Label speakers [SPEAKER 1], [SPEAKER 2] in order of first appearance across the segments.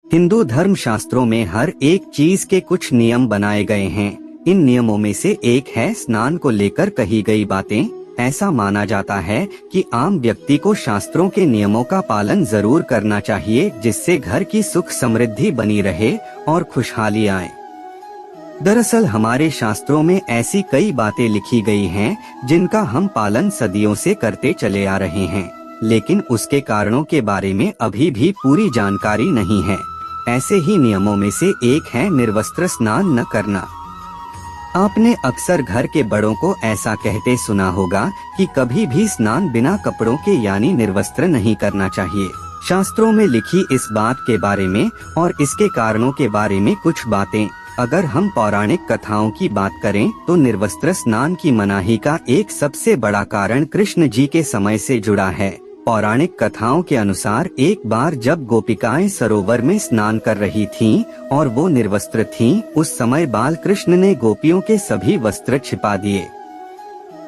[SPEAKER 1] हिंदू धर्म शास्त्रों में हर एक चीज के कुछ नियम बनाए गए हैं। इन नियमों में से एक है स्नान को लेकर कही गई बातें। ऐसा माना जाता है कि आम व्यक्ति को शास्त्रों के नियमों का पालन जरूर करना चाहिए, जिससे घर की सुख समृद्धि बनी रहे और खुशहाली आए। दरअसल हमारे शास्त्रों में ऐसी कई बातें लिखी गई हैं जिनका हम पालन सदियों से करते चले आ रहे हैं, लेकिन उसके कारणों के बारे में अभी भी पूरी जानकारी नहीं है। ऐसे ही नियमों में से एक है निर्वस्त्र स्नान न करना। आपने अक्सर घर के बड़ों को ऐसा कहते सुना होगा कि कभी भी स्नान बिना कपड़ों के यानी निर्वस्त्र नहीं करना चाहिए। शास्त्रों में लिखी इस बात के बारे में और इसके कारणों के बारे में कुछ बातें। अगर हम पौराणिक कथाओं की बात करें तो निर्वस्त्र स्नान की मनाही का एक सबसे बड़ा कारण कृष्ण जी के समय से जुड़ा है। पौराणिक कथाओं के अनुसार एक बार जब गोपिकाएं सरोवर में स्नान कर रही थीं और वो निर्वस्त्र थीं, उस समय बाल कृष्ण ने गोपियों के सभी वस्त्र छिपा दिए।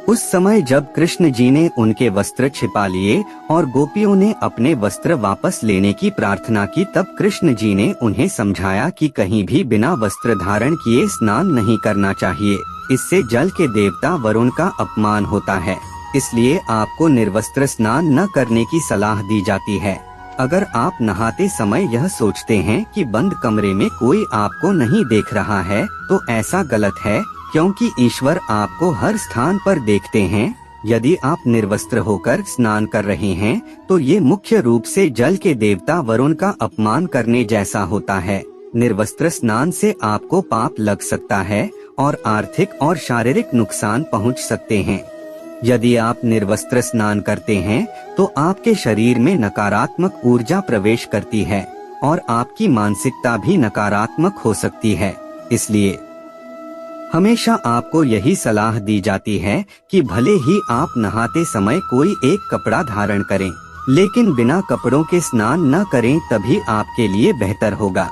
[SPEAKER 1] उस समय जब कृष्ण जी ने उनके वस्त्र छिपा लिए और गोपियों ने अपने वस्त्र वापस लेने की प्रार्थना की, तब कृष्ण जी ने उन्हें समझाया कि कहीं भी बिना वस्त्र धारण किए स्नान नहीं करना चाहिए। इससे जल के देवता वरुण का अपमान होता है, इसलिए आपको निर्वस्त्र स्नान न करने की सलाह दी जाती है। अगर आप नहाते समय यह सोचते हैं कि बंद कमरे में कोई आपको नहीं देख रहा है, तो ऐसा गलत है, क्योंकि ईश्वर आपको हर स्थान पर देखते हैं। यदि आप निर्वस्त्र होकर स्नान कर रहे हैं तो ये मुख्य रूप से जल के देवता वरुण का अपमान करने जैसा होता है। निर्वस्त्र स्नान से आपको पाप लग सकता है और आर्थिक और शारीरिक नुकसान पहुंच सकते हैं। यदि आप निर्वस्त्र स्नान करते हैं तो आपके शरीर में नकारात्मक ऊर्जा प्रवेश करती है और आपकी मानसिकता भी नकारात्मक हो सकती है। इसलिए हमेशा आपको यही सलाह दी जाती है कि भले ही आप नहाते समय कोई एक कपड़ा धारण करें, लेकिन बिना कपड़ों के स्नान न करें, तभी आपके लिए बेहतर होगा।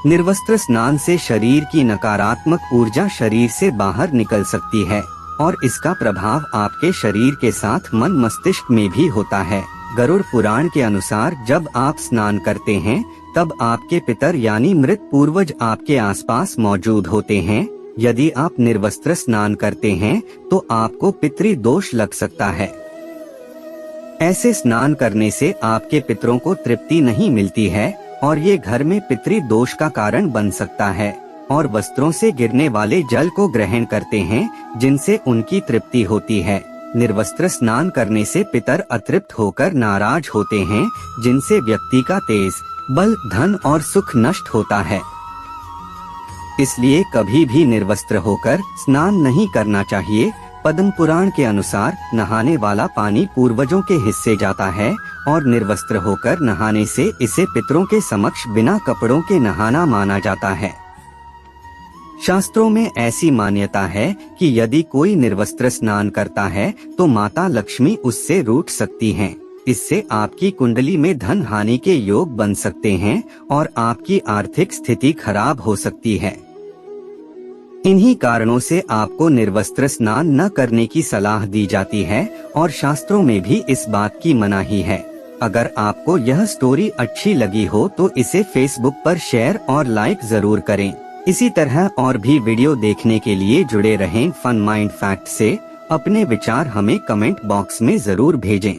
[SPEAKER 1] निर्वस्त्र स्नान से शरीर की नकारात्मक ऊर्जा शरीर से बाहर निकल सकती है और इसका प्रभाव आपके शरीर के साथ मन मस्तिष्क में भी होता है। गरुड़ पुराण के अनुसार जब आप स्नान करते हैं तब आपके पितर यानी मृत पूर्वज आपके आसपास मौजूद होते हैं। यदि आप निर्वस्त्र स्नान करते हैं तो आपको पितृ दोष लग सकता है। ऐसे स्नान करने से आपके पितरों को तृप्ति नहीं मिलती है और ये घर में पितृ दोष का कारण बन सकता है और वस्त्रों से गिरने वाले जल को ग्रहण करते हैं, जिनसे उनकी तृप्ति होती है। निर्वस्त्र स्नान करने से पितर अतृप्त होकर नाराज होते हैं, जिनसे व्यक्ति का तेज, बल, धन और सुख नष्ट होता है। इसलिए कभी भी निर्वस्त्र होकर स्नान नहीं करना चाहिए। पद्म पुराण के अनुसार नहाने वाला पानी पूर्वजों के हिस्से जाता है और निर्वस्त्र होकर नहाने से इसे पितरों के समक्ष बिना कपड़ों के नहाना माना जाता है। शास्त्रों में ऐसी मान्यता है कि यदि कोई निर्वस्त्र स्नान करता है तो माता लक्ष्मी उससे रूठ सकती हैं। इससे आपकी कुंडली में धन हानि के योग बन सकते हैं और आपकी आर्थिक स्थिति खराब हो सकती है। इन्हीं कारणों से आपको निर्वस्त्र स्नान न करने की सलाह दी जाती है और शास्त्रों में भी इस बात की मनाही है। अगर आपको यह स्टोरी अच्छी लगी हो तो इसे फेसबुक पर शेयर और लाइक जरूर करें। इसी तरह और भी वीडियो देखने के लिए जुड़े रहें फन माइंड फैक्ट से। अपने विचार हमें कमेंट बॉक्स में जरूर भेजें।